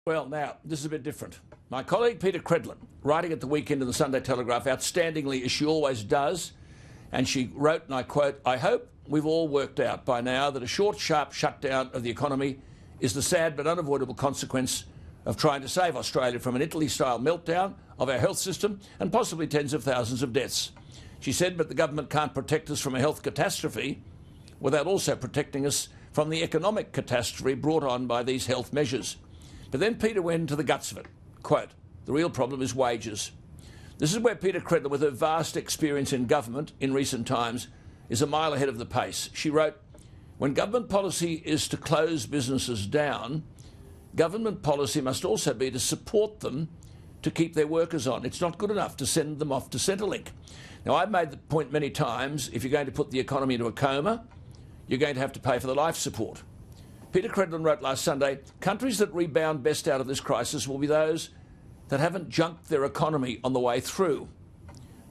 Well, now, this is a bit different. My colleague Peta Credlin, writing at the weekend in the Sunday Telegraph, outstandingly as she always does, and she wrote, and I quote, "I hope we've all worked out by now that a short, sharp shutdown of the economy is the sad but unavoidable consequence of trying to save Australia from an Italy-style meltdown of our health system and possibly tens of thousands of deaths." She said, but the government can't protect us from a health catastrophe without also protecting us from the economic catastrophe brought on by these health measures. But then Peta went into the guts of it. Quote, "The real problem is wages." This is where Peta Credlin, with her vast experience in government in recent times, is a mile ahead of the pace. She wrote, "When government policy is to close businesses down, government policy must also be to support them to keep their workers on. It's not good enough to send them off to Centrelink." Now, I've made the point many times, if you're going to put the economy into a coma, you're going to have to pay for the life support. Peta Credlin wrote last Sunday, "Countries that rebound best out of this crisis will be those that haven't junked their economy on the way through."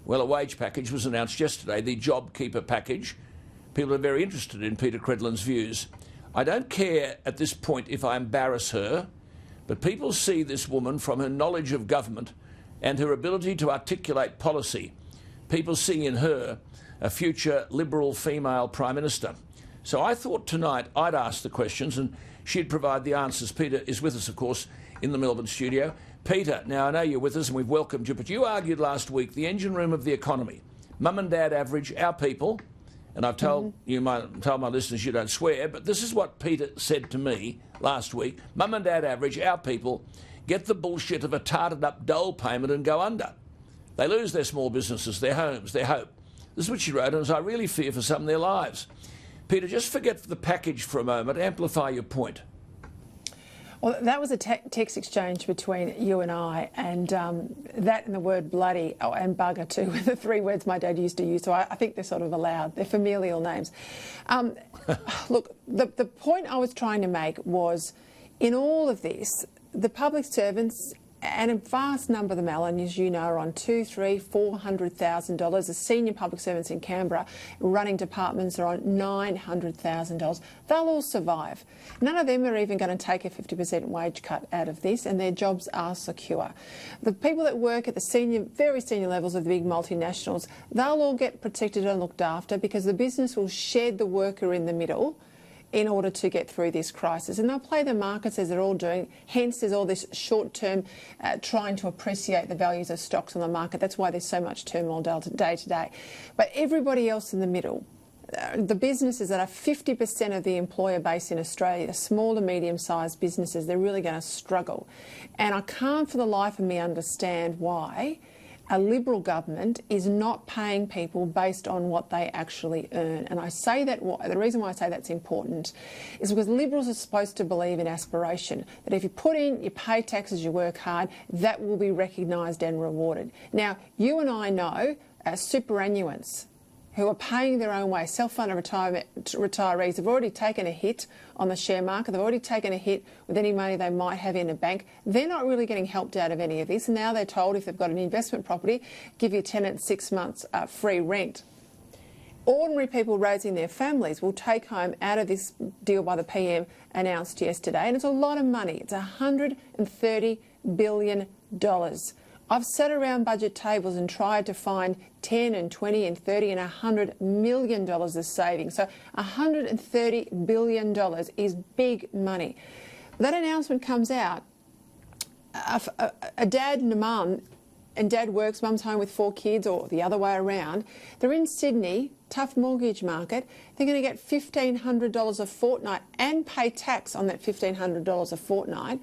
Well, a wage package was announced yesterday, the JobKeeper package. People are very interested in Peta Credlin's views. I don't care at this point if I embarrass her, but people see this woman from her knowledge of government and her ability to articulate policy. People see in her a future Liberal female Prime Minister. So I thought tonight I'd ask the questions and she'd provide the answers. Peta is with us, of course, in the Melbourne studio. Peta, now I know you're with us and we've welcomed you, but you argued last week the engine room of the economy, mum and dad average, our people, and I've told told my listeners you don't swear, but this is what Peta said to me last week. Mum and dad average, our people, get the bullshit of a tarted up dole payment and go under. They lose their small businesses, their homes, their hope. This is what she wrote, and as I really fear for some of their lives. Peta, just forget the package for a moment. Amplify your point. Well, that was a text exchange between you and I, and that and the word bloody, and bugger too, were the three words my dad used to use, so I think they're sort of allowed. They're familial names. Look, the point I was trying to make was, in all of this, the public servants, and a vast number of them, Alan, as you know, are on $200,000, $300,000, $400,000. The senior public servants in Canberra running departments are on $900,000. They'll all survive. None of them are even going to take a 50% wage cut out of this, and their jobs are secure. The people that work at the senior, very senior levels of the big multinationals, they'll all get protected and looked after because the business will shed the worker in the middle in order to get through this crisis. And they'll play the markets as they're all doing. Hence, there's all this short-term trying to appreciate the values of stocks on the market. That's why there's so much turmoil day to day. But everybody else in the middle, the businesses that are 50% of the employer base in Australia, the small to medium-sized businesses, they're really going to struggle. And I can't for the life of me understand why a Liberal government is not paying people based on what they actually earn. And I say that, the reason why I say that's important is because Liberals are supposed to believe in aspiration, that if you put in, you pay taxes, you work hard, that will be recognised and rewarded. Now, you and I know superannuants who are paying their own way, self-funded retirees have already taken a hit on the share market. They've already taken a hit with any money they might have in a bank. They're not really getting helped out of any of this. And now they're told if they've got an investment property, give your tenant 6 months free rent. Ordinary people raising their families will take home out of this deal by the PM announced yesterday. And it's a lot of money. It's $130 billion. I've sat around budget tables and tried to find 10 and 20 and 30 and $100 million of savings. So $130 billion is big money. That announcement comes out. A dad and a mum, and dad works, mum's home with 4 kids, or the other way around. They're in Sydney, tough mortgage market. They're going to get $1,500 a fortnight and pay tax on that $1,500 a fortnight.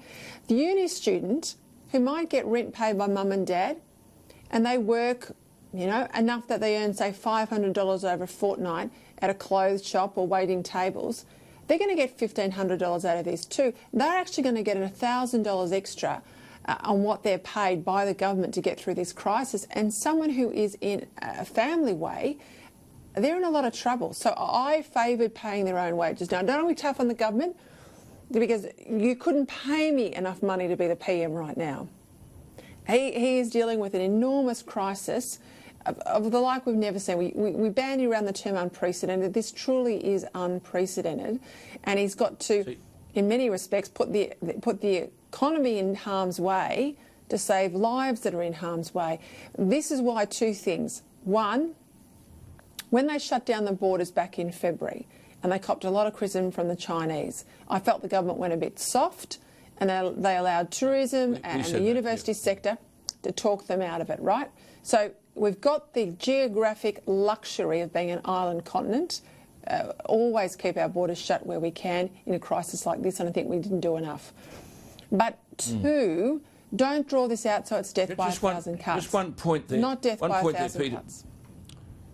The uni student who might get rent paid by mum and dad, and they work, enough that they earn, say, $500 over a fortnight at a clothes shop or waiting tables, they're going to get $1,500 out of this too. They're actually going to get $1,000 extra on what they're paid by the government to get through this crisis. And someone who is in a family way, they're in a lot of trouble. So I favoured paying their own wages. Now, don't be tough on the government, because you couldn't pay me enough money to be the PM right now. He is dealing with an enormous crisis of the like we've never seen. We bandy around the term unprecedented. This truly is unprecedented. And he's got to in many respects, put the economy in harm's way to save lives that are in harm's way. This is why two things. One, when they shut down the borders back in February and they copped a lot of criticism from the Chinese, I felt the government went a bit soft and they allowed tourism and the university sector to talk them out of it, right? So we've got the geographic luxury of being an island continent. Always keep our borders shut where we can in a crisis like this, and I think we didn't do enough. But two, don't draw this out so it's death by 1,000 cuts. Just one point there. Not death by 1,000 cuts.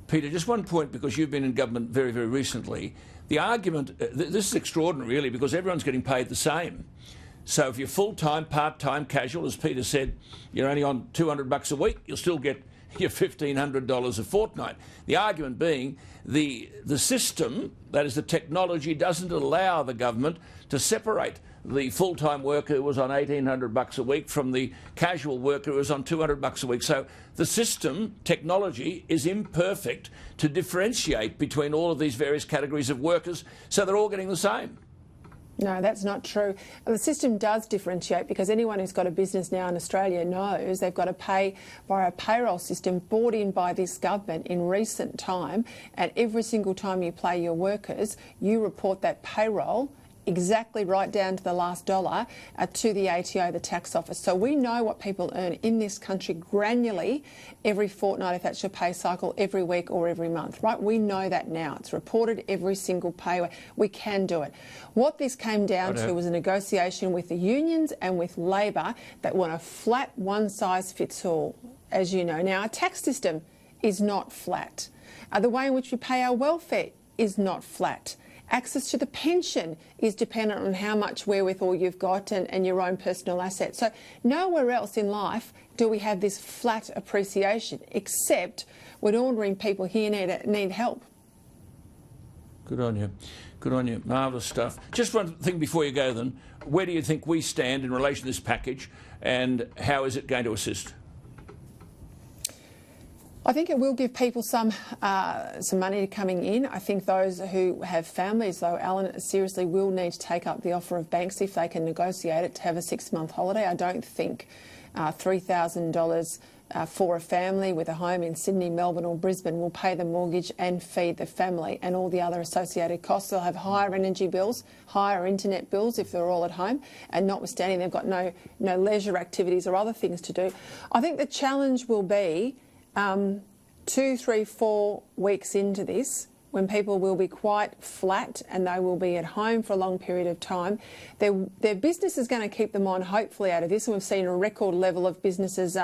Peter, just one point, because you've been in government very, very recently. The argument, this is extraordinary really, because everyone's getting paid the same. So if you're full-time, part-time, casual, as Peter said, you're only on $200 a week, you'll still get your $1,500 a fortnight. The argument being the system, that is the technology, doesn't allow the government to separate the full-time worker who was on $1,800 a week from the casual worker who was on $200 a week. So the system, technology, is imperfect to differentiate between all of these various categories of workers, so they're all getting the same. No, that's not true. The system does differentiate, because anyone who's got a business now in Australia knows they've got to pay via a payroll system brought in by this government in recent time, and every single time you pay your workers, you report that payroll exactly right down to the last dollar to the ATO, the tax office. So we know what people earn in this country granularly every fortnight, if that's your pay cycle, every week or every month, right? We know that now. It's reported every single pay. We can do it. What this came down to was a negotiation with the unions and with Labor that want a flat one-size-fits-all, as you know. Now, our tax system is not flat. The way in which we pay our welfare is not flat. Access to the pension is dependent on how much wherewithal you've got and your own personal assets. So nowhere else in life do we have this flat appreciation, except when ordinary people here need help. Good on you. Good on you. Marvellous stuff. Just one thing before you go then. Where do you think we stand in relation to this package, and how is it going to assist? I think it will give people some money coming in. I think those who have families, though, Alan, seriously will need to take up the offer of banks if they can negotiate it to have a 6-month holiday. I don't think $3,000 for a family with a home in Sydney, Melbourne or Brisbane will pay the mortgage and feed the family and all the other associated costs. They'll have higher energy bills, higher internet bills if they're all at home, and notwithstanding they've got no leisure activities or other things to do. I think the challenge will be 2, 3, 4 weeks into this, when people will be quite flat and they will be at home for a long period of time, their business is going to keep them on, hopefully, out of this. And we've seen a record level of businesses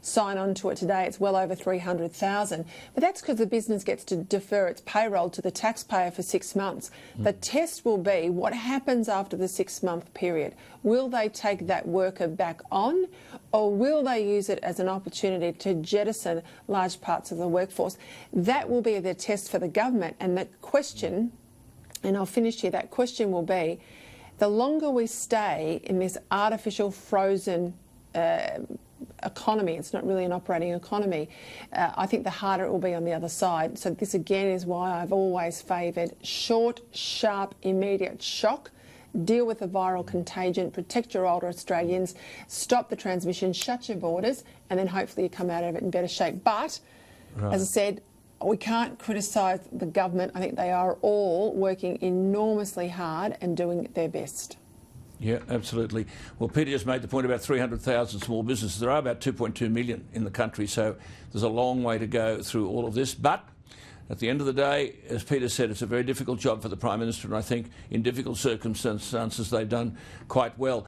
sign on to it today. It's well over 300,000. But that's because the business gets to defer its payroll to the taxpayer for 6 months. The test will be what happens after the 6-month period. Will they take that worker back on, or will they use it as an opportunity to jettison large parts of the workforce? That will be the test for the government. And the question, and I'll finish here, that question will be, the longer we stay in this artificial frozen economy, it's not really an operating economy, I think the harder it will be on the other side. So this again is why I've always favoured short, sharp, immediate shock. Deal with the viral contagion, protect your older Australians, stop the transmission, shut your borders, and then hopefully you come out of it in better shape. But, as I said, we can't criticise the government. I think they are all working enormously hard and doing their best. Yeah, absolutely. Well, Peter just made the point about 300,000 small businesses. There are about 2.2 million in the country, so there's a long way to go through all of this. But at the end of the day, as Peter said, it's a very difficult job for the Prime Minister, and I think in difficult circumstances they've done quite well.